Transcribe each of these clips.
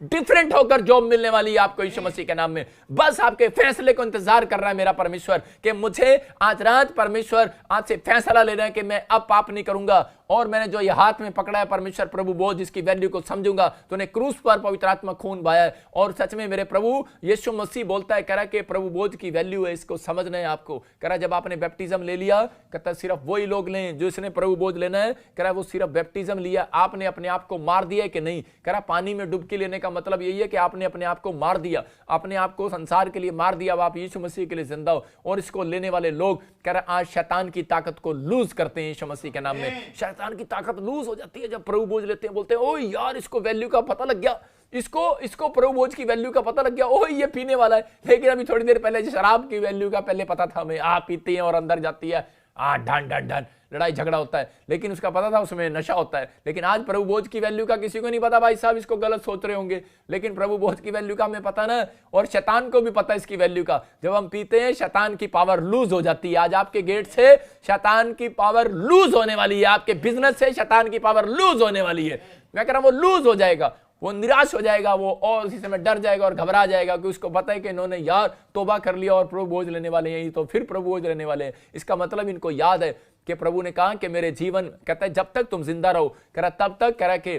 Different होकर job मिलने वाली है आपको यीशु मसीह के नाम में। बस आपके फैसले को इंतजार कर रहा है मेरा परमेश्वर कि मुझे आज रात परमेश्वर आज से फैसला लेना है कि मैं अब पाप नहीं करूंगा, और मैंने जो ये हाथ में पकड़ा है परमेश्वर प्रभु बोझ, जिसकी वैल्यू को समझूंगा। तूने क्रूस पर पवित्र आत्मा खून बहाया है, और सच में मेरे प्रभु यीशु मसीह बोलता है, कह रहा कि प्रभु बोझ की वैल्यू है, इसको समझना है आपको। कह रहा जब आपने बैप्टिज्म ले लिया, कहता सिर्फ वही लोग लें जो इसने प्रभु बोझ लेना है। कह रहा वो सिर्फ बैप्टिज्म लिया, आपने अपने आप को मार दिया है कि नहीं। कह रहा पानी में डुबकी लेने का मतलब यही है कि आपने अपने आप को मार दिया, अपने आप को संसार के लिए मार दिया, अब आप यीशु मसीह के लिए जिंदा हो। और इसको लेने वाले लोग कह रहा आज शैतान की ताकत को लूज करते हैं यीशु मसीह के नाम में। शैतान की ताकत लूज हो जाती है जब प्रभु बोझ लेते हैं। बोलते हैं ओ यार इसको वैल्यू का पता लग गया, इसको प्रभु बोझ की वैल्यू का पता लग गया, ओ ये पीने वाला है। लेकिन अभी थोड़ी देर पहले शराब की वैल्यू का पहले पता था हमें, आप पीते हैं और अंदर जाती है ढन ढन ढन लड़ाई झगड़ा होता है, लेकिन उसका पता था उसमें नशा होता है। लेकिन आज प्रभु बोझ की वैल्यू का किसी को नहीं पता। भाई साहब इसको गलत सोच रहे होंगे, लेकिन प्रभु बोझ की वैल्यू का हमें पता ना, और शैतान को भी पता है इसकी वैल्यू का। जब हम पीते हैं शैतान की पावर लूज हो जाती है। आज आपके गेट से शैतान की पावर लूज होने वाली है, आपके बिजनेस से शैतान की पावर लूज होने वाली है। मैं कह रहा हूं वो लूज हो जाएगा, वो निराश हो जाएगा, वो और इसी समय डर जाएगा और घबरा जाएगा कि उसको पता है कि इन्होंने यार तौबा कर लिया और प्रभु बोझ लेने वाले हैं, तो फिर प्रभु बोझ लेने वाले हैं। इसका मतलब इनको याद है कि प्रभु ने कहा कि मेरे जीवन, कहता है जब तक तुम जिंदा रहो, कह रहा तब तक, कह रहा कि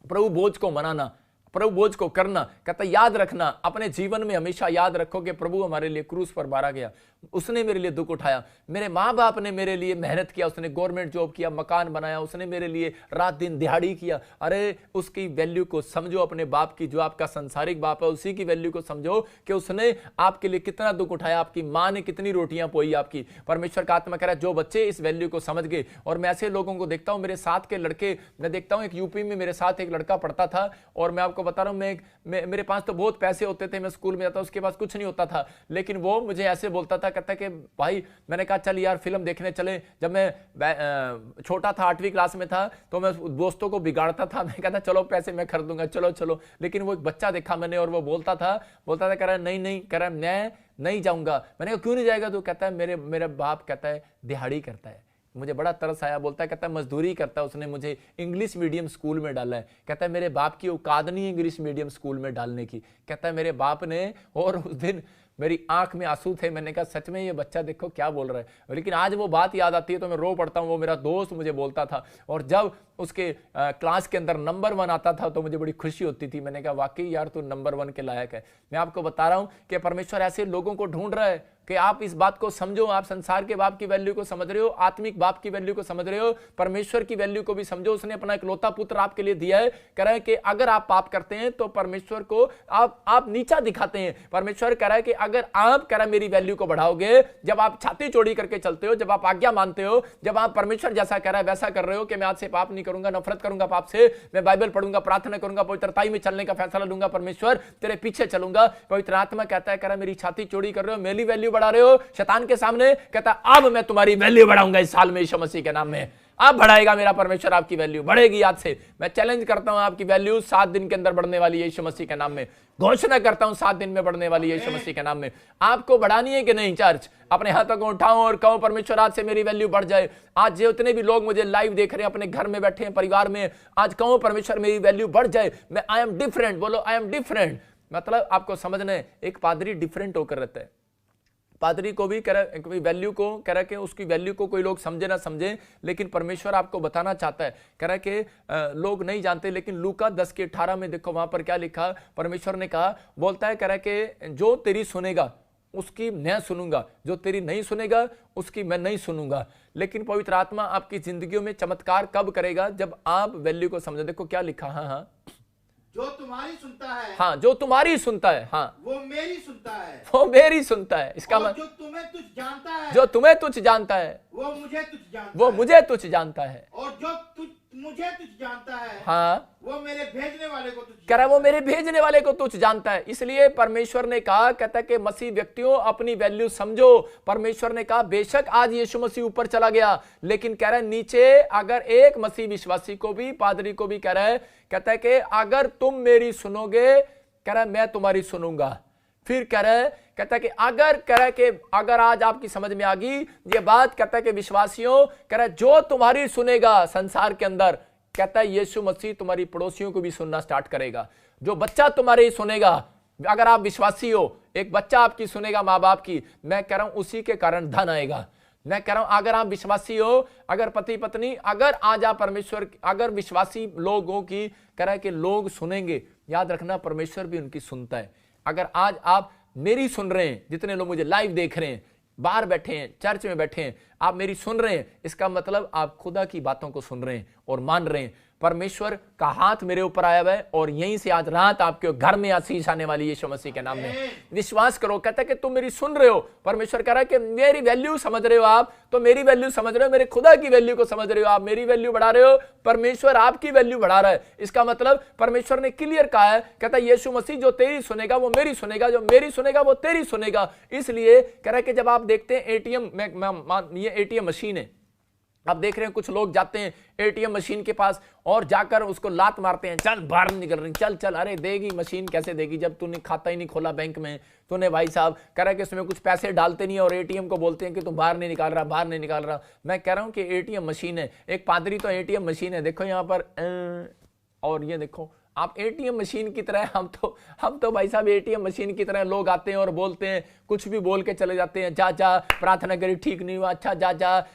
प्रभु बोझ को मनाना, प्रभु बोझ को करना। कहता याद रखना, अपने जीवन में हमेशा याद रखो कि प्रभु हमारे लिए क्रूस पर मारा गया, उसने मेरे लिए दुख उठाया, मेरे माँ बाप ने मेरे लिए मेहनत किया, उसने गवर्नमेंट जॉब किया, मकान बनाया, उसने मेरे लिए रात दिन दिहाड़ी किया। अरे उसकी वैल्यू को समझो, अपने बाप की, जो आपका संसारिक बाप है उसी की वैल्यू को समझो कि उसने आपके लिए कितना दुख उठाया, आपकी माँ ने कितनी रोटियां पोई आपकी। परमेश्वर का आत्मा कह रहा है जो बच्चे इस वैल्यू को समझ गए, और मैं ऐसे लोगों को देखता हूं, मेरे साथ के लड़के, मैं देखता हूं एक यूपी में मेरे साथ एक लड़का पढ़ता था, और मैं आपको बता रहा हूं मेरे पास तो बहुत पैसे होते थे, मैं स्कूल में जाता, उसके पास कुछ नहीं होता था, लेकिन वो मुझे ऐसे बोलता था, कहता कि भाई, मैंने कहा चल यार फिल्म देखने चले। जब मैं छोटा था 8वीं क्लास में था, तो मैं दोस्तों को बिगाड़ता था, मैं कहता चलो पैसे मैं खरीदूंगा, चलो चलो। लेकिन वो एक बच्चा देखा मैंने, और वो बोलता था कह रहा नहीं नहीं, कह रहा मैं नहीं जाऊंगा। मैंने कहा क्यों नहीं जाएगा? तो कहता है मेरा बाप कहता है दिहाड़ी करता है। मुझे बड़ा तरस आया, बोलता है कहता है मजदूरी करता है, उसने मुझे इंग्लिश मीडियम स्कूल में डाला है। कहता है मेरे बाप की औकात नहीं है इंग्लिश मीडियम स्कूल में डालने की। कहता है मेरे बाप ने, और उस दिन मेरी आंख में आंसू थे, मैंने कहा सच में ये बच्चा देखो क्या बोल रहा है। लेकिन आज वो बात याद आती है तो मैं रो पड़ता हूँ। वो मेरा दोस्त मुझे बोलता था, और जब उसके क्लास के अंदर नंबर 1 आता था तो मुझे बड़ी खुशी होती थी। मैंने कहा वाकई यार तू नंबर 1 के लायक है। मैं आपको बता रहा हूं कि परमेश्वर ऐसे लोगों को ढूंढ रहा है कि आप इस बात को समझो, आप संसार के बाप की वैल्यू को समझ रहे हो, आत्मिक बाप की वैल्यू को समझ रहे हो, परमेश्वर की वैल्यू को भी समझो। उसने अपना इकलौता पुत्र आपके लिए दिया है। कह रहा है कि अगर आप पाप करते हैं तो परमेश्वर को आप नीचा दिखाते हैं। परमेश्वर कह रहा है कि अगर आप, कह रहा है मेरी वैल्यू को बढ़ाओगे, जब आप छाती चौड़ी करके चलते हो, जब आप आज्ञा मानते हो, जब आप परमेश्वर जैसा कह रहा है वैसा कर रहे हो कि मैं आज से पाप नहीं करूंगा, नफरत करूंगा पाप से, मैं बाइबल पढ़ूंगा, प्रार्थना करूंगा, पवित्रताई में चलने का फैसला लूंगा, परमेश्वर तेरे पीछे चलूंगा। पवित्र आत्मा कहता है, कह रहा है मेरी छाती चौड़ी कर रहे हो, मेरी वैल्यू बढ़ा रहे हो शैतान के सामने। कहता अब मैं तुम्हारी वैल्यू बढ़ाऊंगा इस साल में यीशु मसीह के नाम में। अब बढ़ाएगा मेरा परमेश्वर, आपकी वैल्यू बढ़ेगी। आज से मैं चैलेंज करता हूं, आपकी वैल्यू 7 दिन के अंदर बढ़ने वाली है यीशु मसीह के नाम में। घोषणा करता हूं 7 दिन में बढ़ने वाली है यीशु मसीह के नाम में। आपको बढ़ानी है कि नहीं? चर्च अपने हाथों को उठाओ और कहो परमेश्वर आज से मेरी वैल्यू बढ़ जाए। आज जितने भी लोग मुझे लाइव देख रहे हैं, अपने घर में बैठे हैं, परिवार में, आज कहो परमेश्वर मेरी वैल्यू बढ़ जाए। मैं आई एम डिफरेंट, बोलो आई एम डिफरेंट। मतलब आपको समझना है, एक पादरी डिफरेंट होकर रहता है। पादरी को भी कह रहा वैल्यू को, कह रहा कि उसकी वैल्यू को कोई लोग समझे ना समझे, लेकिन परमेश्वर आपको बताना चाहता है। कह रहा कि लोग नहीं जानते, लेकिन लूका 10:18 में देखो वहां पर क्या लिखा। परमेश्वर ने कहा, बोलता है, कह रहा कि जो तेरी सुनेगा उसकी मैं सुनूंगा, जो तेरी नहीं सुनेगा उसकी मैं नहीं सुनूंगा। लेकिन पवित्र आत्मा आपकी जिंदगियों में चमत्कार कब करेगा? जब आप वैल्यू को समझो। देखो क्या लिखा, हाँ, जो तुम्हारी सुनता है, हाँ, जो तुम्हारी सुनता है, हाँ, वो मेरी सुनता है, वो मेरी सुनता है। इसका मतलब जो तुम्हें तुझ जानता है, जो तुम्हें तुझ जानता है, वो मुझे तुझ जानता वो है, मुझे तुझ जानता है, और जो मुझे तुझ जानता है, हाँ, वो मेरे भेजने वाले को तुझ कह रहा वो मेरे भेजने वाले को तुझ जानता है। इसलिए परमेश्वर ने कहा, कहता कि मसीह व्यक्तियों अपनी वैल्यू समझो। परमेश्वर ने कहा बेशक आज यीशु मसीह ऊपर चला गया, लेकिन कह रहा है नीचे अगर एक मसीह विश्वासी को भी, पादरी को भी कह रहा है, कहता है कि अगर तुम मेरी सुनोगे, कह रहा है मैं तुम्हारी सुनूंगा। फिर कह रहा है, कहता है कि अगर, कह रहा है कि अगर आज आपकी समझ में आ गई ये बात, कहता है कि विश्वासियों, कह रहा है जो तुम्हारी सुनेगा संसार के अंदर, कहता है यीशु मसीह तुम्हारी पड़ोसियों को भी सुनना स्टार्ट करेगा। जो बच्चा तुम्हारी सुनेगा, अगर आप विश्वासी हो, एक बच्चा आपकी सुनेगा माँ बाप की, मैं कह रहा हूं उसी के कारण धन आएगा। मैं कह रहा हूं अगर आप विश्वासी हो, अगर पति पत्नी, अगर आज आप परमेश्वर, अगर विश्वासी लोगों की कह रहा है कि लोग सुनेंगे, याद रखना परमेश्वर भी उनकी सुनता है। अगर आज आप मेरी सुन रहे हैं, जितने लोग मुझे लाइव देख रहे हैं, बाहर बैठे हैं, चर्च में बैठे हैं, आप मेरी सुन रहे हैं, इसका मतलब आप खुदा की बातों को सुन रहे हैं और मान रहे हैं। परमेश्वर का हाथ मेरे ऊपर आया हुआ है और यहीं से आज रात आपके घर में आशीष आने वाली है यीशु मसीह के नाम में। विश्वास करो। कहता है कि तुम मेरी सुन रहे हो। परमेश्वर कह रहा है कि मेरी वैल्यू समझ रहे हो आप, तो मेरी वैल्यू समझ रहे हो, मेरे खुदा की वैल्यू को समझ रहे हो आप, मेरी वैल्यू बढ़ा रहे हो, परमेश्वर आपकी वैल्यू बढ़ा रहा है। इसका मतलब परमेश्वर ने क्लियर कहा है, कहता है यीशु मसीह जो तेरी सुनेगा वो मेरी सुनेगा, जो मेरी सुनेगा वो तेरी सुनेगा। इसलिए कह रहा है कि जब आप देखते हैं एटीएम में, ये एटीएम मशीन है, आप देख रहे हैं कुछ लोग जाते हैं एटीएम मशीन के पास और जाकर उसको लात मारते हैं, चल बाहर निकल रही, चल चल। अरे देगी मशीन, कैसे देगी जब तूने खाता ही नहीं खोला बैंक में, तूने भाई साहब कह रहा है कि उसमें कुछ पैसे डालते नहीं और एटीएम को बोलते हैं कि तुम बाहर नहीं निकाल रहा, बाहर नहीं निकाल रहा। मैं कह रहा हूं कि एटीएम मशीन है, एक पादरी तो एटीएम मशीन है। देखो यहां पर और ये देखो आप एटीएम मशीन की तरह, हम तो भाई साहब एटीएम मशीन की तरह लोग आते हैं और बोलते हैं, कुछ भी बोल के चले जाते हैं। जा जा प्रार्थना करी, ठीक नहीं हुआ, अच्छा जा जा,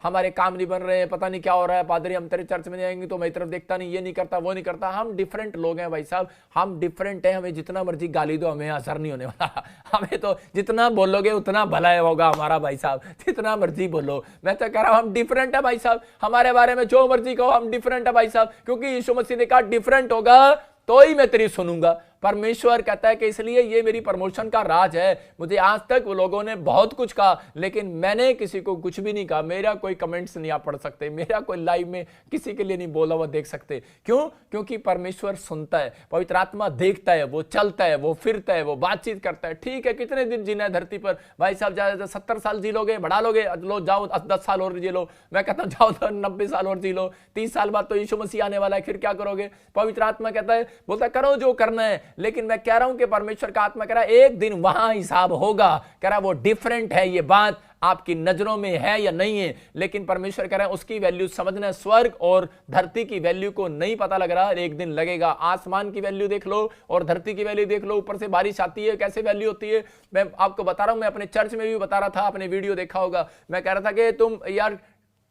हमारे काम नहीं बन रहे हैं, पता नहीं क्या हो रहा है, पादरी हम तेरे चर्च में जाएंगे तो मेरी तरफ देखता नहीं, ये नहीं करता, वो नहीं करता। हम डिफरेंट लोग हैं भाई साहब, हम डिफरेंट हैं। हमें जितना मर्जी गाली दो, हमें असर नहीं होने वाला। हमें तो जितना बोलोगे उतना भला होगा हमारा भाई साहब, जितना मर्जी बोलो। मैं तो कह रहा हूं हम डिफरेंट है भाई साहब, हमारे बारे में जो मर्जी कहो, हम डिफरेंट है भाई साहब, क्योंकि यीशु मसीह ने कहा डिफरेंट होगा तो ही मैं तेरी सुनूंगा। परमेश्वर कहता है कि इसलिए ये मेरी प्रमोशन का राज है। मुझे आज तक वो लोगों ने बहुत कुछ कहा, लेकिन मैंने किसी को कुछ भी नहीं कहा। मेरा कोई कमेंट्स नहीं आप पढ़ सकते, मेरा कोई लाइव में किसी के लिए नहीं बोला हुआ देख सकते। क्यों? क्योंकि परमेश्वर सुनता है, पवित्र आत्मा देखता है, वो चलता है, वो फिरता है, वो बातचीत करता है। ठीक है, कितने दिन जीना है धरती पर भाई साहब? ज्यादा 70 साल जी लोगे, बढ़ा लोगे, लो जाओ 10 साल और जी लो। मैं कहता हूं जाओ 90 साल और जी लो। 30 साल बाद तो यीशु मसीह आने वाला है, फिर क्या करोगे? पवित्र आत्मा कहता है, बोलता करो जो करना है, लेकिन मैं कह रहा हूं कि परमेश्वर का आत्मा कह रहा है एक दिन वहां हिसाब होगा। कह रहा है वो डिफरेंट है, ये बात आपकी नजरों में है या नहीं है, लेकिन परमेश्वर कह रहा है उसकी वैल्यू समझना है। स्वर्ग और धरती की वैल्यू को नहीं पता लग रहा, एक दिन लगेगा। आसमान की वैल्यू देख लो और धरती की वैल्यू देख लो, ऊपर से बारिश आती है कैसे वैल्यू होती है। मैं आपको बता रहा हूं, मैं अपने चर्च में भी बता रहा था, आपने वीडियो देखा होगा। मैं कह रहा था कि तुम यार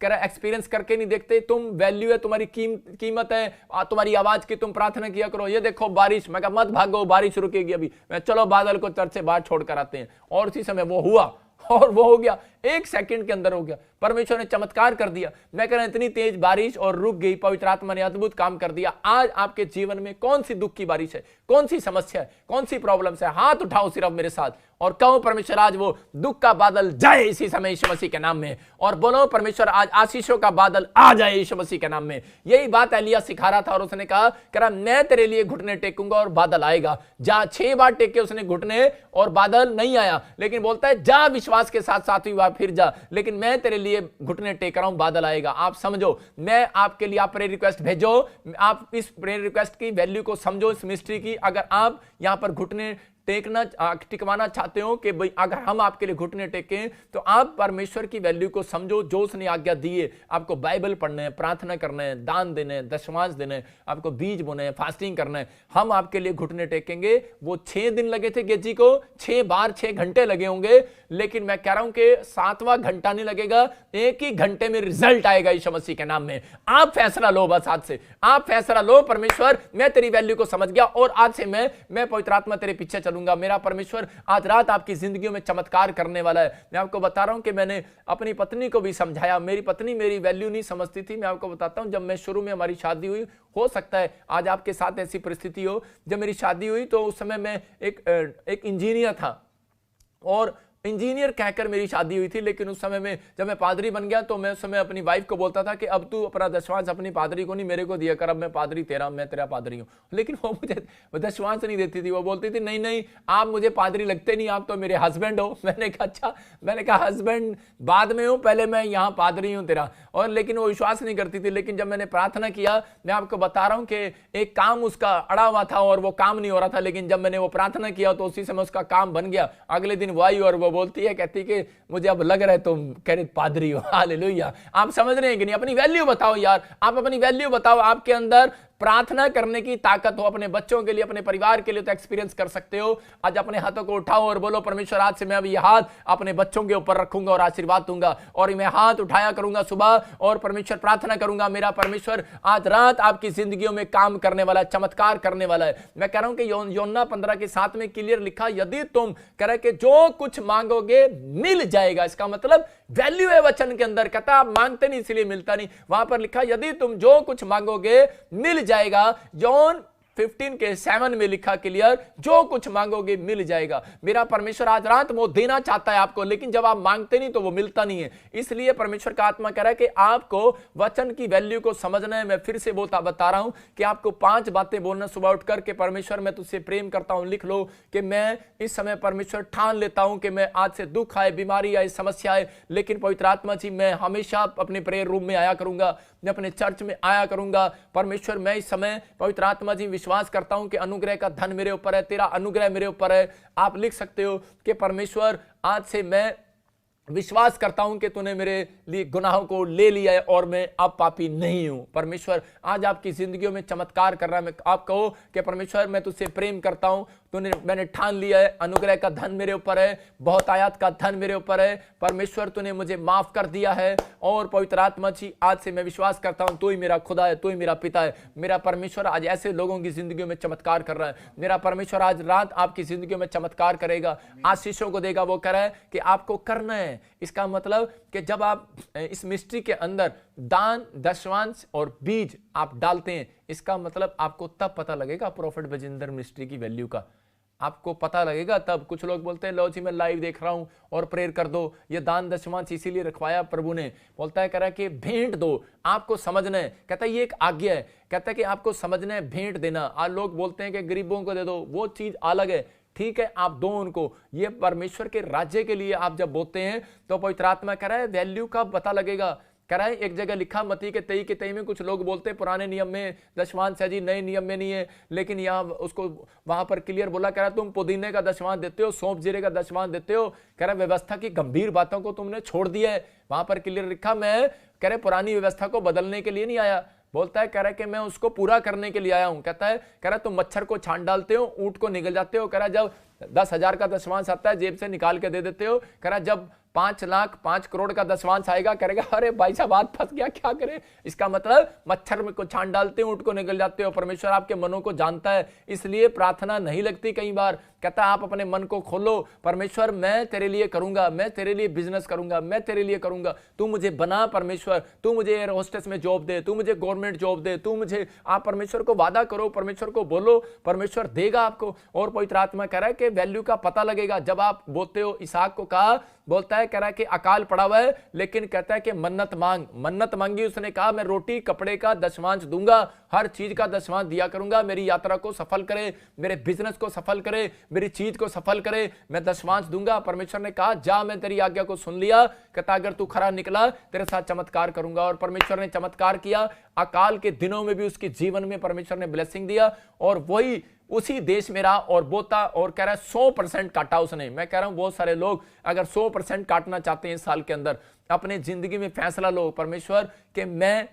एक्सपीरियंस करके नहीं देखते, तुम वैल्यू है, तुम्हारी कीमत है तुम्हारी आवाज की, तुम प्रार्थना किया करो। ये देखो बारिश, मैं कहा मत भागो, बारिश रुकेगी अभी। मैं चलो बादल को चर्च से बाहर छोड़ कर आते हैं, और उसी समय वो हुआ और वो हो गया, 1 सेकंड के अंदर हो गया। परमेश्वर ने चमत्कार कर दिया। मैं कह रहा हूं इतनी तेज बारिश और रुक गई, पवित्र आत्मा ने अद्भुत काम कर दिया। आज आपके जीवन में कौन सी दुख की बारिश है, कौन सी समस्या है, कौन सी प्रॉब्लम्स है? हाथ उठाओ सिर्फ मेरे साथ और कहो परमेश्वर आज वो दुख का बादल जाए इसी समय यीशु मसीह के नाम में, और बोलो परमेश्वर आज आशीषों का बादल आ जाए यीशु मसीह के नाम में। यही बात एलिया सिखा रहा था और उसने कहा मैं तेरे लिए घुटने टेकूंगा और बादल आएगा। जा 6 बार टेके उसने घुटने और बादल नहीं आया, लेकिन बोलता है जा विश्वास के साथ 7वीं बार फिर जा, लेकिन मैं तेरे लिए घुटने टेक रहा हूं, बादल आएगा। आप समझो, मैं आपके लिए आप प्रेयर रिक्वेस्ट भेजो, आप इस प्रेयर रिक्वेस्ट की वैल्यू को समझो, इस मिस्ट्री की। अगर आप यहां पर घुटने टिकवाना चाहते हो कि भाई अगर हम आपके लिए घुटने टेकें, तो आप परमेश्वर की वैल्यू को समझो, जो उसने आज्ञा दी है। आपको बाइबल पढ़ना है, प्रार्थना करना है, दान देना है, दशमांश देना है, आपको बीज बोना है, फास्टिंग करना है। हम आपके लिए घुटने टेकेंगे। वो 6 दिन लगे थे गेजी को, 6 बार 6 घंटे लगे होंगे, लेकिन मैं कह रहा हूं कि 7वां घंटा नहीं लगेगा, 1 ही घंटे में रिजल्ट आएगा यीशु मसीह के नाम में। आप फैसला लो, बस आज से आप फैसला लो, परमेश्वर मैं तेरी वैल्यू को समझ गया और आज से मैं पवित्र आत्मा तेरे पीछे चलूंगा। मेरा परमेश्वर आज रात आपकी जिंदगियों में चमत्कार करने वाला है। मैं आपको बता रहा हूं कि मैंने अपनी पत्नी को भी समझाया। मेरी पत्नी मेरी वैल्यू नहीं समझती थी। मैं आपको बताता हूं, जब मैं शुरू में हमारी शादी हुई, हो सकता है आज आपके साथ ऐसी परिस्थिति हो, जब मेरी शादी हुई तो उस समय मैं एक इंजीनियर था और इंजीनियर कहकर मेरी शादी हुई थी। लेकिन उस समय में जब मैं पादरी बन गया तो मैं उस समय अपनी वाइफ को बोलता था कि अब तू अपना दशवांश अपनी पादरी को नहीं मेरे को दिया कर, अब मैं पादरी तेरा, मैं तेरा पादरी हूं। लेकिन वो मुझे दशवांश नहीं देती थी। वो बोलती थी नहीं नहीं आप मुझे पादरी लगते नहीं, आप तो मेरे हस्बैंड हो। मैंने कहा अच्छा, मैंने कहा हस्बैंड बाद में हूं, पहले मैं यहाँ पादरी हूं तेरा। और लेकिन वो विश्वास नहीं करती थी। लेकिन जब मैंने प्रार्थना किया, मैं आपको बता रहा हूं कि एक काम उसका अड़ा हुआ था और वो काम नहीं हो रहा था, लेकिन जब मैंने वो प्रार्थना किया तो उसी समय उसका काम बन गया। अगले दिन वो आई और वो बोलती है, कहती कि मुझे अब लग रहा है तुम कह रहे पादरी हो। हालेलुया। आप समझ रहे हैं कि नहीं? अपनी वैल्यू बताओ यार, आप अपनी वैल्यू बताओ। आपके अंदर प्रार्थना करने की ताकत हो अपने बच्चों के लिए, अपने परिवार के लिए, तो एक्सपीरियंस कर सकते हो। आज अपने हाथों को उठाओ और बोलो, परमेश्वर आज से मैं अब ये हाथ अपने बच्चों के ऊपर रखूंगा और आशीर्वाद दूंगा। और मैं हाथ उठाया करूंगा सुबह और परमेश्वर प्रार्थना करूंगा, मेरा परमेश्वर आज रात आपकी जिंदगियों में काम करने वाला है, चमत्कार करने वाला है। मैं कह रहा हूं कि योना 15:7 में क्लियर लिखा, यदि तुम कह रहे कि जो कुछ मांगोगे मिल जाएगा। इसका मतलब वैल्यू है वचन के अंदर। कहता आप मांगते नहीं इसलिए मिलता नहीं। वहां पर लिखा यदि तुम जो कुछ मांगोगे मिल जाएगा। जॉन 15:7 में लिखा क्लियर, जो कुछ मांगोगे मिल जाएगा। मेरा परमेश्वर आज रात वो देना चाहता है आपको, लेकिन जब आप मांगते नहीं तो वो मिलता नहीं है। इसलिए परमेश्वर का आत्मा कह रहा है कि आपको वचन की वैल्यू को समझना है। मैं फिर से बता रहा हूं कि आपको 5 बातें बोलना सुबह उठकर के, परमेश्वर मैं तुझसे प्रेम करता हूं। लिख लो कि मैं इस समय परमेश्वर ठान लेता हूं कि मैं आज से दुख आए, बीमारी आए, समस्या आए, लेकिन पवित्र आत्मा जी मैं हमेशा अपने प्रेयर रूम में आया करूंगा, मैं अपने चर्च में आया करूंगा। परमेश्वर मैं इस समय पवित्र आत्मा जी विश्वास करता हूं कि अनुग्रह का धन मेरे ऊपर है, तेरा अनुग्रह मेरे ऊपर है। आप लिख सकते हो कि परमेश्वर आज से मैं विश्वास करता हूं कि तूने मेरे लिए गुनाहों को ले लिया है और मैं अब पापी नहीं हूं। परमेश्वर आज आपकी जिंदगियों में चमत्कार कर रहा है। आप कहो कि परमेश्वर मैं तुझसे प्रेम करता हूं, मैंने ठान लिया है, अनुग्रह का धन मेरे ऊपर है, बहुत आयात का धन मेरे ऊपर है। परमेश्वर तूने मुझे माफ कर दिया है और पवित्र आत्मा जी आज से मैं विश्वास करता हूं तू ही मेरा खुदा है, तू ही मेरा पिता है। मेरा परमेश्वर आज ऐसे लोगों की जिंदगियों में चमत्कार कर रहा है। मेरा परमेश्वर आज रात आपकी जिंदगियों में चमत्कार करेगा, आशीषों को देगा। वो कह रहा है कि आपको करना है। इसका मतलब कि जब आप इस मिस्ट्री के अंदर दान, दशमांश और बीज आप डालते हैं, इसका मतलब आपको तब पता लगेगा प्रोफेट बजिंदर मिस्ट्री की वैल्यू का। आपको पता लगेगा तब। कुछ लोग बोलते हैं लो जी मैं लाइव देख रहा हूं और प्रेयर कर दो। ये दान दशमांश इसीलिए रखवाया प्रभु ने। बोलता है कह रहा है कि भेंट दो, आपको समझना है। कहता है ये एक आज्ञा है। कहता है कि आपको समझना है, भेंट देना। आज लोग बोलते हैं कि गरीबों को दे दो, वो चीज अलग है। ठीक है, आप दो उनको। ये परमेश्वर के राज्य के लिए आप जब बोलते हैं तो पवित्र आत्मा कह रहा है वैल्यू का पता लगेगा। कह रहा है एक जगह लिखा मत्ती के 23 में, कुछ लोग बोलते हैं पुराने नियम में दशमांश है जी, नए नियम में नहीं है, लेकिन यहाँ उसको वहां पर क्लियर बोला। कह रहा है तुम पुदीने का दशमांश देते हो, सौंफ जीरे का दशमांश देते हो। कह रहा है व्यवस्था की गंभीर बातों को तुमने छोड़ दिया है। वहां पर क्लियर लिखा, मैं कह रहे पुरानी व्यवस्था को बदलने के लिए नहीं आया। बोलता है कह रहा है कि मैं उसको पूरा करने के लिए आया हूं। कहता है कह रहा है तुम मच्छर को छांट डालते हो, ऊंट को निगल जाते हो। कह रहा है जब 10,000 का दशमांश आता है जेब से निकाल के दे देते हो। कह रहा है जब 5 लाख 5 करोड़ का दशमांश आएगा करेगा अरे भाई साहब बात फंस गया, क्या करे। इसका मतलब मच्छर में को छांट डालते हो, ऊंट को निगल जाते हो। परमेश्वर आपके मनों को जानता है, इसलिए प्रार्थना नहीं लगती कई बार। कहता है आप अपने मन को खोलो, परमेश्वर मैं तेरे लिए करूंगा, मैं तेरे लिए बिजनेस करूंगा, मैं तेरे लिए करूंगा। तू मुझे बना परमेश्वर, तू मुझे एयर होस्टेस में जॉब दे, तू मुझे गवर्नमेंट जॉब दे, तू मुझे। आप परमेश्वर को वादा करो, परमेश्वर को बोलो, परमेश्वर देगा आपको। और पवित्र आत्मा कह रहा है कि वैल्यू का पता लगेगा जब आप बोलते हो। इसहाक को कहा, बोलता है कह रहा है कि अकाल पड़ा हुआ है, लेकिन कहता है कि मन्नत मांग। मन्नत मांगी, उसने कहा मैं रोटी कपड़े का दशमांश दूंगा, हर चीज का दशमांश दिया करूंगा। मेरी यात्रा को सफल करे, मेरे बिजनेस को सफल करे, मेरी चीज को सफल करे, मैं दशमांश दूंगा। परमेश्वर ने कहा जा, मैं तेरी आज्ञा को सुन लिया। कहता अगर तू खरा निकला तेरे साथ चमत्कार करूंगा। और परमेश्वर ने चमत्कार किया। अकाल के दिनों में भी उसके जीवन में परमेश्वर ने ब्लेसिंग दिया और वही उसी देश में रहा और बोता। और कह रहा है 100% काटा उसने। मैं कह रहा हूं बहुत सारे लोग अगर 100% काटना चाहते हैं इस साल के अंदर, अपने जिंदगी में फैसला लो परमेश्वर कि मैं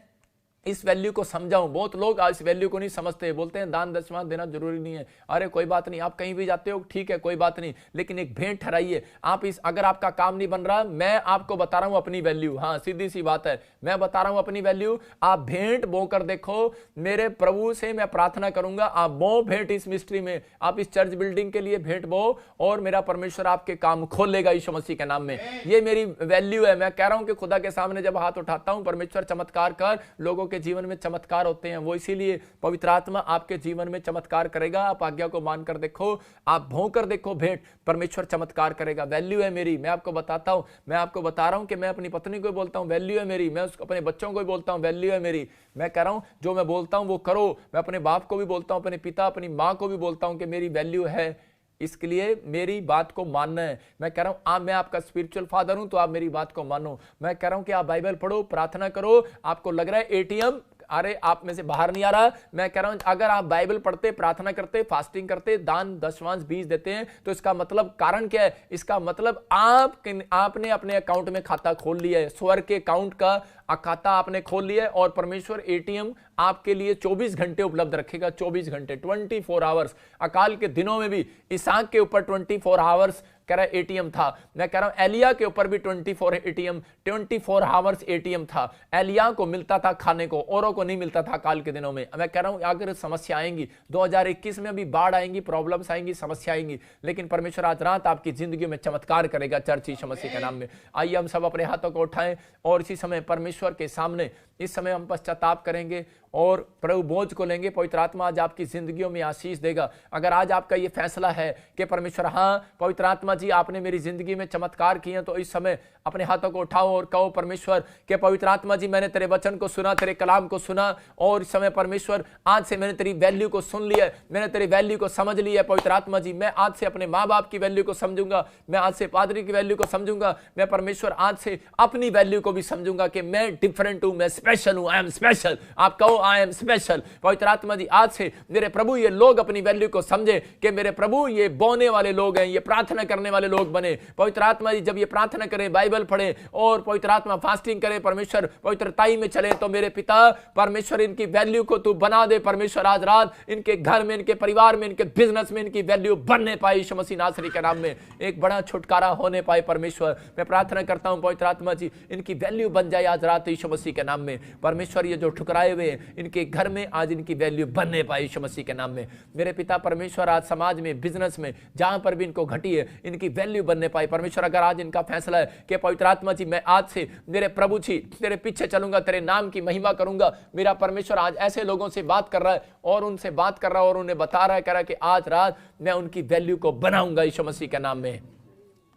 इस वैल्यू को समझाऊं। बहुत लोग इस वैल्यू को नहीं समझते, बोलते हैं दान दशमांश देना जरूरी नहीं है। अरे कोई बात नहीं, आप कहीं भी जाते हो ठीक है कोई बात नहीं, लेकिन एक भेंट ठहराइए। आप इस अगर आपका काम नहीं बन रहा, मैं आपको बता रहा हूं अपनी वैल्यू। हाँ सीधी सी बात है, मैं बता रहा हूं अपनी वैल्यू। आप भेंट बो कर देखो, मेरे प्रभु से मैं प्रार्थना करूंगा आप बो भेंट इस मिस्ट्री में, आप इस चर्च बिल्डिंग के लिए भेंट बो और मेरा परमेश्वर आपके काम खोलेगा यीशु मसीह के नाम में। ये मेरी वैल्यू है। मैं कह रहा हूं कि खुदा के सामने जब हाथ उठाता हूं, परमेश्वर चमत्कार कर, लोगों के जीवन में चमत्कार होते हैं। वो इसीलिए पवित्र आत्मा आपके जीवन में चमत्कार करेगा। आप आज्ञा को मानकर देखो, आप भोंकर देखो भेंट, परमेश्वर चमत्कार करेगा। वैल्यू है मेरी, मैं आपको बताता हूं, मैं आपको बता रहा हूं कि मैं अपनी पत्नी को बोलता हूं वैल्यू है मेरी, मैं अपने बच्चों को भी बोलता हूं वैल्यू है मेरी। मैं कह रहा हूं जो मैं बोलता हूं वो करो। मैं अपने बाप को भी बोलता हूं, अपने पिता अपनी मां को भी बोलता हूं कि मेरी वैल्यू है, इसके लिए मेरी बात को मानना है। मैं कह रहा हूं मैं आपका स्पिरिचुअल फादर हूं तो आप मेरी बात को मानो। मैं कह रहा हूं कि आप बाइबल पढ़ो, प्रार्थना करो। आपको लग रहा है एटीएम अरे आप में से बाहर नहीं आ रहा। मैं कह रहा हूं अगर आप बाइबल पढ़ते, प्रार्थना करते, फास्टिंग करते, दान दशमांश 20 देते हैं, तो इसका मतलब कारण क्या है? इसका मतलब आपने अपने अकाउंट में खाता खोल लिया है, स्वर्ग के अकाउंट का खाता आपने खोल लिया है, और परमेश्वर एटीएम आपके लिए 24 घंटे उपलब्ध रखेगा। 24 घंटे, 24 आवर्स। अकाल के दिनों में भी इसहाक के ऊपर 24 आवर्स कह रहा है एटीएम था। मैं कह रहा हूं एलिया के ऊपर भी 24 आवर्स एटीएम था। एलिया को मिलता था खाने को, औरों को नहीं मिलता था काल के दिनों में। मैं कह रहा हूं अगर समस्या आएंगी 2021 में, भी बाढ़ आएंगी, प्रॉब्लम्स आएंगी, समस्या आएंगी, लेकिन परमेश्वर आज रात आपकी जिंदगी में चमत्कार करेगा चर्च यीशु मसीह के नाम में। आइए हम सब अपने हाथों को उठाएं और इसी समय परमेश्वर के सामने इस समय हम पश्चाताप करेंगे और प्रभु बोझ को लेंगे। पवित्र आत्मा आज आपकी जिंदगियों में आशीष देगा। अगर आज आपका ये फैसला है कि परमेश्वर हाँ पवित्र आत्मा जी आपने मेरी जिंदगी में चमत्कार किए, तो इस समय अपने हाथों को उठाओ और कहो परमेश्वर के पवित्र आत्मा जी मैंने तेरे वचन को सुना, तेरे कलाम को सुना, और इस समय परमेश्वर आज से मैंने तेरी वैल्यू को सुन लिया, मैंने तेरी वैल्यू को समझ लिया। पवित्र आत्मा जी मैं आज से अपने माँ बाप की वैल्यू को समझूंगा, मैं आज से पादरी की वैल्यू को समझूंगा, मैं परमेश्वर आज से अपनी वैल्यू को भी समझूंगा कि मैं डिफरेंट हूं, मैं स्पेशल हूं। I am special. आप कहो आई एम स्पेशल। पवित्र आत्मा जी आज से मेरे प्रभु ये लोग अपनी वैल्यू को समझे कि मेरे प्रभु ये बोने वाले लोग हैं, ये प्रार्थना करने वाले लोग बने। पवित्र आत्मा जी जब ये प्रार्थना करें, बाइबल पढ़े और पवित्र आत्मा फास्टिंग करे, परमेश्वर पवित्रताई में चले, तो मेरे पिता परमेश्वर इनकी वैल्यू को तू बना दे। परमेश्वर आज रात इनके घर में, इनके परिवार में, इनके बिजनेस में इनकी वैल्यू बनने पाए यीशु मसीह नासरी के नाम में। एक बड़ा छुटकारा होने पाए परमेश्वर। मैं प्रार्थना करता हूं पवित्र आत्मा जी इनकी वैल्यू बन जाए आज रात यीशु मसीह के नाम में। परमेश्वर ये जो ठुकराए हुए हैं इनके घर में आज इनकी वैल्यू बनने पाए यीशु मसीह के नाम में। मेरे पिता परमेश्वर आज समाज में, बिजनेस में, जहां पर भी इनको घटी है इनकी वैल्यू बनने पाए। परमेश्वर अगर आज इनका फैसला है कि पवित्र आत्मा जी मैं आज से मेरे प्रभु जी तेरे पीछे चलूंगा, तेरे नाम की महिमा करूंगा, मेरा परमेश्वर आज ऐसे लोगों से बात कर रहा है और उनसे बात कर रहा है और उन्हें बता रहा है, कह रहा है कि आज रात मैं उनकी वैल्यू को बनाऊंगा यीशु मसीह के नाम में।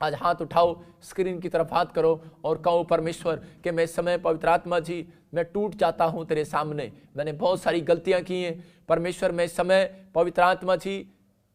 आज हाथ उठाओ, स्क्रीन की तरफ हाथ करो और कहो परमेश्वर कि मैं इस समय पवित्र आत्मा जी मैं टूट जाता हूं तेरे सामने, मैंने बहुत सारी गलतियां की हैं। परमेश्वर मैं इस समय पवित्र आत्मा जी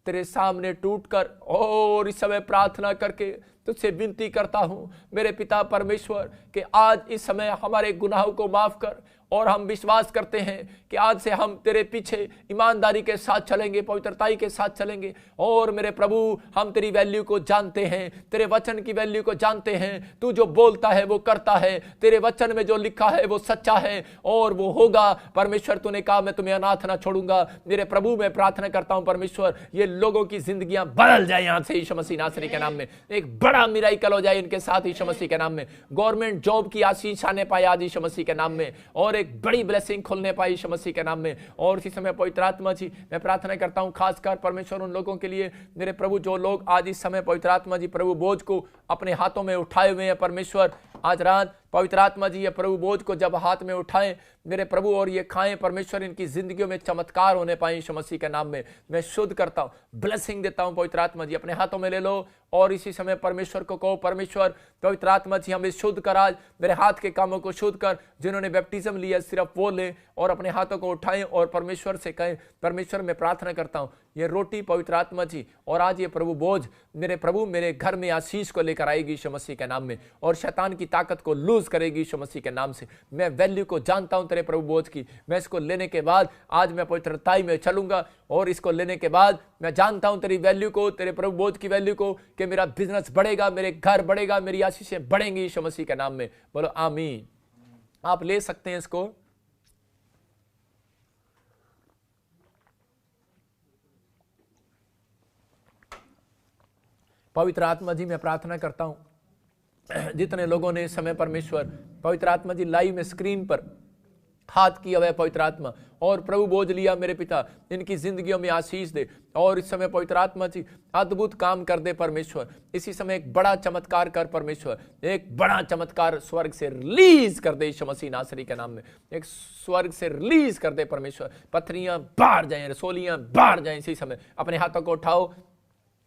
तेरे सामने टूटकर और इस समय प्रार्थना करके तुझसे विनती करता हूं मेरे पिता परमेश्वर कि आज इस समय हमारे गुनाहों को माफ कर, और हम विश्वास करते हैं कि आज से हम तेरे पीछे ईमानदारी के साथ चलेंगे, पवित्रताई के साथ चलेंगे, और मेरे प्रभु हम तेरी वैल्यू को जानते हैं, तेरे वचन की वैल्यू को जानते हैं। तू जो बोलता है वो करता है, तेरे वचन में जो लिखा है वो सच्चा है और वो होगा। परमेश्वर तूने कहा मैं तुम्हें अनाथ ना छोड़ूंगा। मेरे प्रभु मैं प्रार्थना करता हूं परमेश्वर ये लोगों की जिंदगियां बदल जाए यहां से यीशु मसीह नासरी के नाम में। एक बड़ा मिराकल हो जाए इनके साथ यीशु मसीह के नाम में। गवर्नमेंट जॉब की आशीष आने पाए आज यीशु मसीह के नाम में, और एक बड़ी ब्लेसिंग खुलने पाई यीशु मसीह के नाम में। और इसी समय पवित्र आत्मा जी मैं प्रार्थना करता हूं खासकर परमेश्वर उन लोगों के लिए मेरे प्रभु जो लोग आज इस समय पवित्र आत्मा जी प्रभु बोझ को अपने हाथों में उठाए हुए हैं। परमेश्वर आज रात पवित्र आत्मा जी ये प्रभु बोझ को जब हाथ में उठाएं मेरे प्रभु और ये खाएं, परमेश्वर इनकी जिंदगियों में चमत्कार होने पाए यीशु मसीह के नाम में। मैं शुद्ध करता हूं, ब्लेसिंग देता हूं। पवित्र आत्मा जी अपने हाथों में ले लो और इसी समय परमेश्वर को कहो परमेश्वर पवित्र आत्मा जी हमें शुद्ध कर, आज मेरे हाथ के कामों को शुद्ध कर। जिन्होंने बैप्टिज्म लिया सिर्फ वो ले और अपने हाथों को उठाएं और परमेश्वर से कहें परमेश्वर मैं प्रार्थना करता हूं ये रोटी पवित्र आत्मा जी और आज ये प्रभु बोझ मेरे प्रभु मेरे घर में आशीष को लेकर आएगी यीशु मसीह के नाम में, और शैतान की ताकत को लूज करेगी यीशु मसीह के नाम से। मैं वैल्यू को जानता हूं तेरे प्रभु बोझ की, मैं इसको लेने के बाद आज मैं पवित्रताई में चलूंगा, और इसको लेने के बाद मैं जानता हूं तेरी वैल्यू को, तेरे प्रभु बोझ की वैल्यू को, कि मेरा बिजनेस बढ़ेगा, मेरे घर बढ़ेगा, मेरी आशीषें बढ़ेंगी यीशु मसीह के नाम में। बोलो आमीन। आप ले सकते हैं इसको। पवित्र आत्मा जी मैं प्रार्थना करता हूं जितने लोगों ने इस समय परमेश्वर पवित्र आत्मा जी लाइव में स्क्रीन पर हाथ किया हुआ है पवित्र आत्मा और प्रभु बोझ लिया मेरे पिता, इनकी जिंदगियों में आशीष दे और इस समय पवित्र आत्मा जी अद्भुत काम कर दे परमेश्वर। इसी समय एक बड़ा चमत्कार कर परमेश्वर, एक बड़ा चमत्कार स्वर्ग से रिलीज कर दे यीशु मसीह नासरी के नाम में। एक स्वर्ग से रिलीज कर दे परमेश्वर, पत्थरियां बाहर जाएं, रसोलियां बाहर जाएं। इसी समय अपने हाथों को उठाओ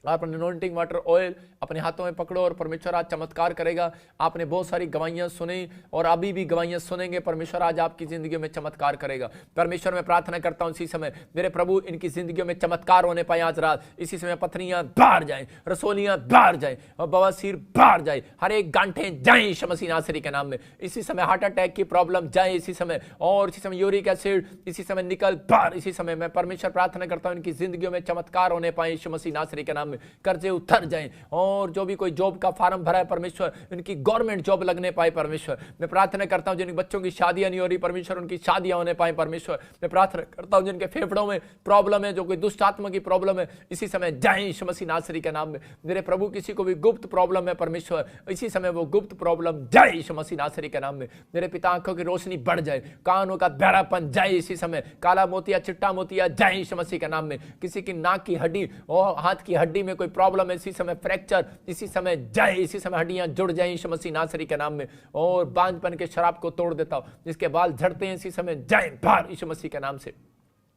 आप अनॉइंटिंग वाटर ऑयल अपने हाथों में पकड़ो और परमेश्वर आज चमत्कार करेगा। आपने बहुत सारी गवाहियां सुनी और अभी भी गवाहियां सुनेंगे। परमेश्वर आज आपकी जिंदगियों में चमत्कार करेगा। परमेश्वर मैं प्रार्थना करता हूं इसी समय मेरे प्रभु इनकी जिंदगियों में चमत्कार होने पाए आज रात। इसी समय पथरियां बाहर जाएं, रसोलियां बाहर जाएं और बवासीर बाहर जाए, हर एक गांठे जाएं यीशु मसीह नासरी के नाम में। इसी समय हार्ट अटैक की प्रॉब्लम जाए इसी समय, और इसी समय यूरिक एसिड इसी समय निकल बाहर। इसी समय मैं परमेश्वर प्रार्थना करता हूं इनकी जिंदगियों में चमत्कार होने पाए यीशु मसीह नासरी के नाम में। कर्जे उतर जाएं और जो भी कोई जॉब का फार्म भरा है परमेश्वर इनकी गवर्नमेंट जॉब लगने पाए परमेश्वर। मैं प्रार्थना करता हूं जिन बच्चों की शादियां नहीं हो रही परमेश्वर उनकी शादियां होने पाए परमेश्वर। मैं प्रार्थना करता हूं जिनके फेफड़ों में प्रॉब्लम है, जो कोई दुष्ट आत्मा की प्रॉब्लम है, इसी समय जाएं यीशु मसीह नासरी के नाम में। मेरे प्रभु किसी को भी गुप्त प्रॉब्लम है परमेश्वर, इसी समय वो गुप्त प्रॉब्लम जाए यीशु मसीह नासरी के नाम में। मेरे पिता आंखों की रोशनी बढ़ जाए, कानों का बहरापन जाए इसी समय, काला मोतिया चिट्टा मोतिया जाए यीशु मसीह के नाम में। किसी की नाक की हड्डी और हाथ की हड्डी में कोई प्रॉब्लम है इसी समय फ्रैक्चर इसी समय जाए, इसी समय हड्डियां जुड़ जाए यीशु मसीह नासरी के नाम में। और बांझपन के शराब को तोड़ देता हूं, जिसके बाल झड़ते हैं इसी समय जाए बाहर यीशु मसीह के नाम से।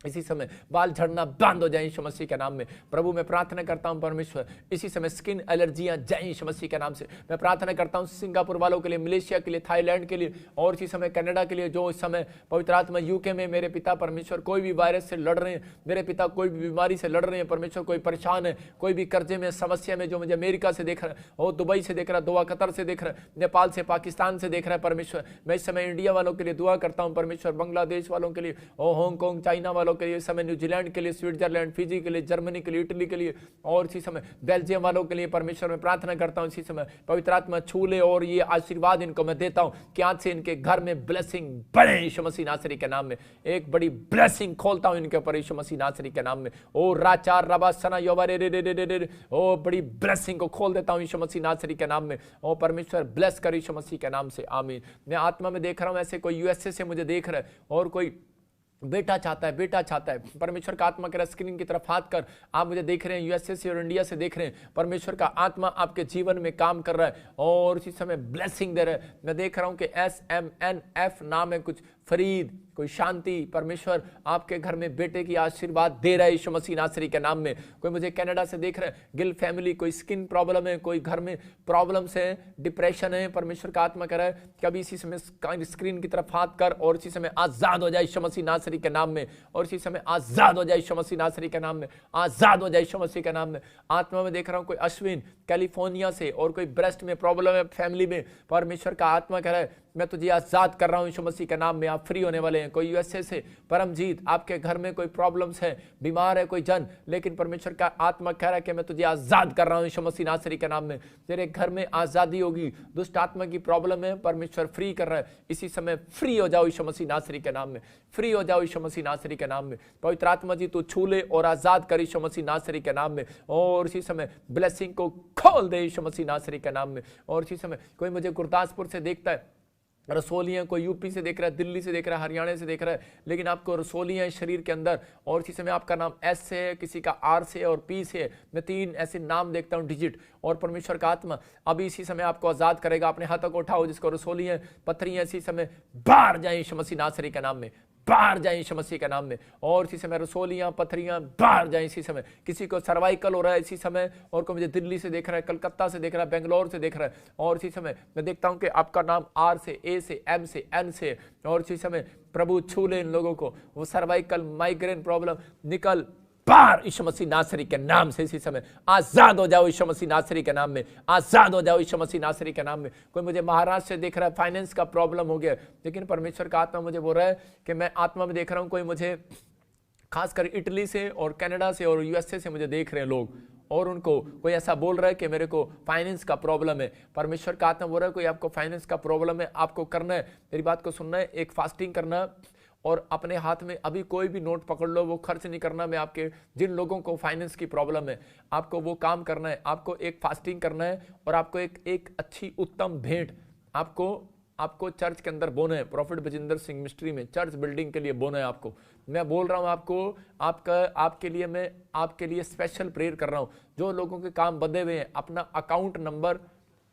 इसी समय बाल झड़ना बंद हो जाए यीशु मसीह के नाम में। प्रभु मैं प्रार्थना करता हूं परमेश्वर इसी समय स्किन एलर्जियां जाए यीशु मसीह के नाम से। मैं प्रार्थना करता हूं सिंगापुर वालों के लिए, मलेशिया के लिए, थाईलैंड के लिए और इसी समय कनाडा के लिए, जो इस समय पवित्र आत्मा यूके में मेरे पिता परमेश्वर कोई भी वायरस से लड़ रहे हैं, मेरे पिता कोई भी बीमारी से लड़ रहे हैं परमेश्वर, कोई परेशान है, कोई भी कर्जे में समस्या में, जो मुझे अमेरिका से देख रहा है और दुबई से देख रहा है, दुआ कतर से देख रहा है, नेपाल से पाकिस्तान से देख रहा है परमेश्वर। मैं इस समय इंडिया वालों के लिए दुआ करता हूं परमेश्वर, बांग्लादेश वालों के लिए और हांगकांग चाइना वालों के लिए, इस समय न्यूजीलैंड के लिए, स्विट्जरलैंड, फिजी के लिए, जर्मनी के लिए, इटली के लिए और इसी समय बेल्जियम वालों के लिए परमेश्वर मैं प्रार्थना करता हूं इसी समय पवित्र आत्मा छू ले और ये आशीर्वाद इनको मैं देता हूं कि आज से इनके घर में ब्लेसिंग बढ़े यीशु मसीह नासरी के नाम में। एक बड़ी ब्लेसिंग खोलता हूं इनके ऊपर यीशु मसीह नासरी के नाम में। ओ राचार रबा सना योबा रे रे रे रे रे, ओ बड़ी ब्लेसिंग को खोल देता हूं यीशु मसीह नासरी के नाम में। ओ परमेश्वर ब्लेस कर यीशु मसीह के नाम से, आमीन। मैं आत्मा में देख रहा हूं ऐसे कोई यूएसए से मुझे देख रहा है और कोई बेटा चाहता है परमेश्वर का आत्मा कह रहा है स्क्रीन की तरफ हाथ कर, आप मुझे देख रहे हैं यूएसए से और इंडिया से देख रहे हैं, परमेश्वर का आत्मा आपके जीवन में काम कर रहा है और इसी समय ब्लेसिंग दे रहा है। मैं देख रहा हूं कि SMNF नाम है कुछ, फरीद, कोई शांति, परमेश्वर आपके घर में बेटे की आशीर्वाद दे रहा है यीशु मसीह नासरी के नाम में। कोई मुझे कनाडा से देख रहा है, गिल फैमिली, कोई स्किन प्रॉब्लम है, कोई घर में प्रॉब्लम्स है, डिप्रेशन है, परमेश्वर का आत्मा कह रहा है कभी इसी समय स्क्रीन की तरफ हाथ कर और इसी समय आजाद हो जाए यीशु मसीह नासरी के नाम में, और इसी समय आजाद हो जाए यीशु मसीह नासरी के नाम में, आजाद हो जाए यीशु मसीह के नाम में। आत्मा में देख रहा हूं कोई अश्विन कैलिफोर्निया से और कोई ब्रेस्ट में प्रॉब्लम है फैमिली में, परमेश्वर का आत्मा कह रहा है मैं तुझे आजाद कर रहा हूं यीशु मसीह के नाम में, आप फ्री होने वाले हैं। कोई यूएसए से परमजीत, आपके घर में कोई प्रॉब्लम्स है, बीमार है कोई जन, लेकिन परमेश्वर का आत्मा कह रहा है कि मैं तुझे आजाद कर रहा हूं यीशु मसीह नासरी के नाम में। तेरे घर में आजादी होगी, दुष्ट आत्मा की प्रॉब्लम है, परमेश्वर फ्री कर रहा है। इसी समय फ्री हो जाओ यीशु मसीह नासरी के नाम में, फ्री हो जाओ यीशु मसीह नासरी के नाम में। पवित्र आत्मा जी तू छू ले और आजाद कर यीशु मसीह नासरी के नाम में, और इसी समय ब्लेसिंग को खोल दे यीशु मसीह नासरी के नाम में। और इसी समय कोई मुझे गुरदासपुर से देखता है, रसोलियाँ, कोई यूपी से देख रहा है, दिल्ली से देख रहा है, हरियाणा से देख रहा है, लेकिन आपको रसोलियाँ शरीर के अंदर, और इसी समय आपका नाम एस से है, किसी का आर से और पी से है। मैं 3 ऐसे नाम देखता हूँ डिजिट, और परमेश्वर का आत्मा अभी इसी समय आपको आजाद करेगा। अपने हाथों को उठाओ जिसको रसोलियाँ पत्थरियाँ इसी समय बाहर जाए यीशु मसीह नासरी के नाम में, बाहर जाए यीशु मसीह के नाम में। और इसी समय रसोलियां पथरियां बाहर जाए इसी समय। किसी को सर्वाइकल हो रहा है इसी समय, और कोई मुझे दिल्ली से देख रहा है, कलकत्ता से देख रहा है, बेंगलोर से देख रहा है, और इसी समय मैं देखता हूं कि आपका नाम आर से, ए से, एम से, एन से, और इसी समय प्रभु छू ले इन लोगों को, वो सर्वाइकल माइग्रेन प्रॉब्लम निकल बाहर यीशु मसीह नासरी के नाम से। इसी समय आजाद हो जाओ यीशु मसीह नासरी के नाम में, आजाद हो जाओ यीशु मसीह नासरी के नाम में। कोई मुझे महाराष्ट्र से देख रहा है, फाइनेंस का प्रॉब्लम हो गया, लेकिन परमेश्वर का आत्मा मुझे बोल रहा है कि मैं आत्मा में देख रहा हूं, कोई मुझे खासकर इटली से और कनाडा से और यूएसए से मुझे देख रहे हैं लोग, और उनको कोई ऐसा बोल रहा है कि मेरे को फाइनेंस का प्रॉब्लम है। परमेश्वर का आत्मा बोल रहा है कोई आपको फाइनेंस का प्रॉब्लम है, आपको करना है, मेरी बात को सुनना है, एक फास्टिंग करना, और अपने हाथ में अभी कोई भी नोट पकड़ लो, वो खर्च नहीं करना। मैं आपके जिन लोगों को फाइनेंस की प्रॉब्लम है, आपको वो काम करना है, आपको एक फास्टिंग करना है, और आपको एक अच्छी उत्तम भेंट आपको चर्च के अंदर बोना है। प्रॉफिट बजिंदर सिंह मिनिस्ट्री में चर्च बिल्डिंग के लिए बोना है आपको। मैं बोल रहा हूँ आपके लिए मैं आपके लिए स्पेशल प्रेयर कर रहा हूँ। जो लोगों के काम बंधे हुए हैं, अपना अकाउंट नंबर,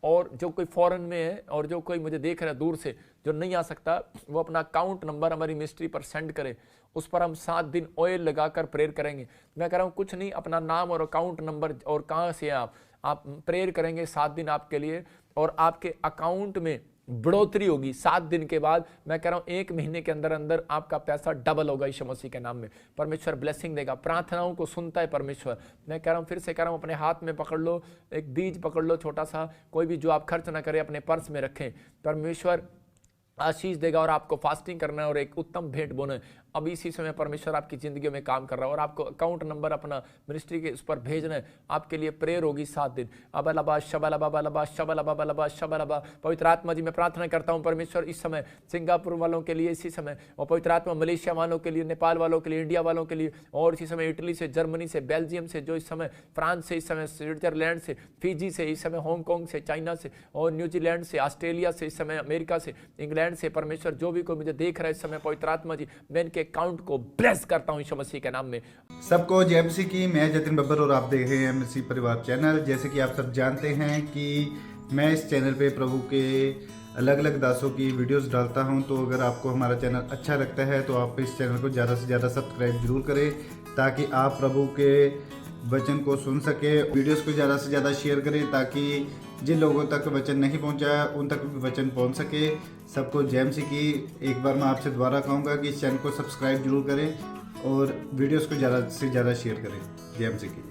और जो कोई फॉरेन में है और जो कोई मुझे देख रहा है दूर से जो नहीं आ सकता, वो अपना अकाउंट नंबर हमारी मिनिस्ट्री पर सेंड करे, उस पर हम 7 दिन ऑयल लगाकर प्रेयर करेंगे। मैं कह रहा हूँ कुछ नहीं, अपना नाम और अकाउंट नंबर और कहाँ से आप प्रेयर करेंगे 7 दिन आपके लिए, और आपके अकाउंट में बढ़ोतरी होगी 7 दिन के बाद। मैं कह रहा हूँ 1 महीने के अंदर अंदर आपका पैसा डबल होगा यीशु मसीह के नाम में। परमेश्वर ब्लेसिंग देगा, प्रार्थनाओं को सुनता है परमेश्वर। मैं कह रहा हूँ, फिर से कह रहा हूँ, अपने हाथ में पकड़ लो, एक बीज पकड़ लो छोटा सा, कोई भी जो आप खर्च ना करें, अपने पर्स में रखें। परमेश्वर आशीष देगा और आपको फास्टिंग करना है और एक उत्तम भेंट बोना है। अब इसी समय परमेश्वर आपकी जिंदगी में काम कर रहा है और आपको अकाउंट नंबर अपना मिनिस्ट्री के उस पर भेजना है। आपके लिए प्रेयर होगी 7 दिन। अबलबा शबलबा बलबा शबलबा बलबा शबलबा। पवित्र आत्मा जी, मैं प्रार्थना करता हूँ परमेश्वर इस समय सिंगापुर वालों के लिए इसी समय, और पवित्र आत्मा मलेशिया वालों के लिए, नेपाल वालों के लिए, इंडिया वालों के लिए, और इसी समय इटली से, जर्मनी से, बेल्जियम से, जो इस समय फ्रांस से, इस समय स्विट्जरलैंड से, फिजी से, इस समय हांगकांग से, चाइना से, और न्यूजीलैंड से, ऑस्ट्रेलिया से, इस समय अमेरिका से, इंग्लैंड से, परमेश्वर जो भी कोई मुझे देख रहा है इस समय, पवित्र आत्मा जी, मैं इनके अकाउंट को ब्लेस करता हूं यीशु मसीह के नाम में। सबको जय मसीह की। मैं जतिन बब्बर और आप देख रहे हैं मसीह परिवार चैनल। जैसे कि आप सब जानते हैं कि मैं इस चैनल पे प्रभु के अलग अलग दासों की वीडियोस डालता हूं, तो अगर आपको हमारा चैनल अच्छा लगता है तो आप इस चैनल को ज़्यादा से ज़्यादा सब्सक्राइब जरूर करें, ताकि आप प्रभु के वचन को सुन सके। वीडियोस को ज़्यादा से ज़्यादा शेयर करें, ताकि जिन लोगों तक वचन नहीं पहुंचा उन तक भी वचन पहुंच सके। सबको जय मसीह की। एक बार मैं आपसे दोबारा कहूँगा कि इस चैनल को सब्सक्राइब जरूर करें और वीडियोस को ज़्यादा से ज़्यादा शेयर करें। जय मसीह की।